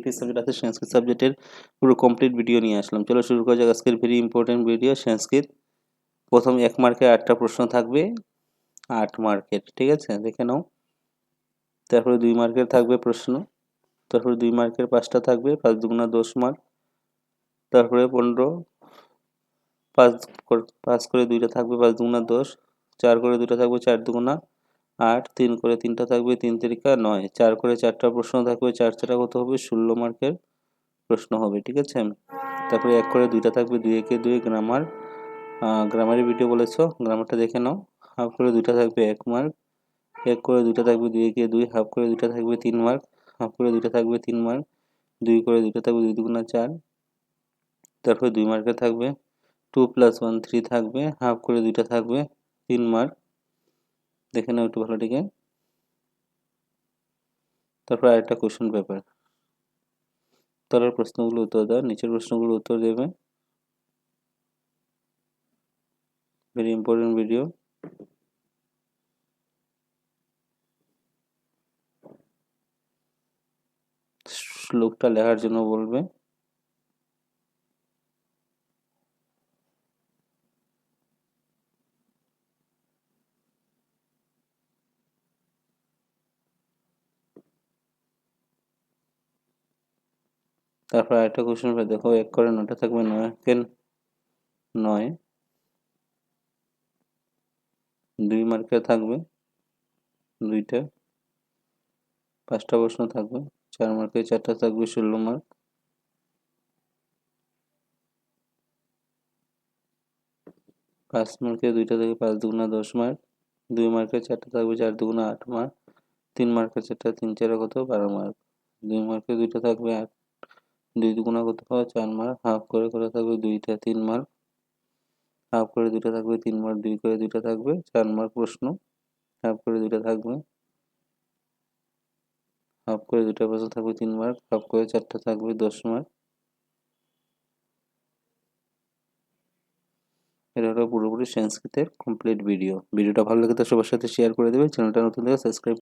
একটি সাবজেক্ট আছে সংস্কৃত সাবজেক্টের পুরো কমপ্লিট ভিডিও নিয়ে আসলাম। চলো শুরু করা যাক আজকের ভেরি ইম্পর্টেন্ট ভিডিও সংস্কৃত। প্রথম 1 মার্কের 8টা প্রশ্ন থাকবে, 8 মার্কের, ঠিক আছে, দেখে নাও। তারপরে 2 মার্কের থাকবে প্রশ্ন, তারপরে 2 মার্কের 5টা থাকবে, 5 দুগুণা 10 মার্ক। তারপরে 15, 5 করে 2টা থাকবে, 5 দুগুণা 10, 4 করে 2টা থাকবে, 4 দুগুণা 8, 3 করে 3টা থাকবে, 3 তিরিকা 9, 4 করে 4টা প্রশ্ন থাকবে, 4 4 কত হবে, 16 মার্কের প্রশ্ন হবে, ঠিক আছে। তারপরে 1 করে 2টা থাকবে, 2 একে 2, গ্রামারের ভিডিও বলেছো, গ্রামারটা দেখে নাও। হাফ করে 2টা থাকবে 1 মার্ক, 1 করে 2টা থাকবে, 2 একে 2, হাফ করে 2টা থাকবে 3 মার্ক, হাফ করে 2টা থাকবে 3 মার্ক, 2 করে 2টা থাকবে, 2 দুগুণা 4। তারপরে 2 মার্কের থাকবে 2 + 1 3 থাকবে, হাফ করে 2টা থাকবে 3 মার্ক, দেখে নাও একটু ভালোটিকে। তারপর আরেকটা কোশ্চেন পেপার, তলার প্রশ্নগুলো উত্তর দাও, নিচের প্রশ্নগুলো উত্তর দেবে। Very important video. শ্লোকটা লেখার জন্য বলবে। তারপর আরেকটা কোশ্চেন দেখো, 1 করে 9টা থাকবে, 9 একে 9, 2 মার্কের থাকবে 2টা, 5টা প্রশ্ন থাকবে, 4 মার্কের 4টা থাকবে, 16 মার্ক। 5 মার্কের 2টা থেকে 5 দুগুণা 10 মার্ক, 2 মার্কের 4টা থাকবে, 4 দুগুণা 8 মার্ক, 3 মার্কের 4টা, 3 4 কত, 12 মার্ক। 2 মার্কের 2টা থাকবে 8, 2 দুগুণা কত হয়, 4 মার্ক, হাফ করে থাকবে 2টা, 3 মার্ক, হাফ করে 2টা থাকবে 3 মার্ক, 2 করে 2টা থাকবে 4 মার্ক প্রশ্ন, হাফ করে 2টা থাকবে, হাফ করে 2টা প্রশ্ন থাকবে 3 মার্ক, হাফ করে 4টা থাকবে 10 মার্ক। এটা হলো পুরোপুরি সংস্কৃতের কমপ্লিট ভিডিও। ভিডিওটা ভালো লাগে তো সবার সাথে শেয়ার করে দেবে, চ্যানেলটা নতুন থেকে সাবস্ক্রাইব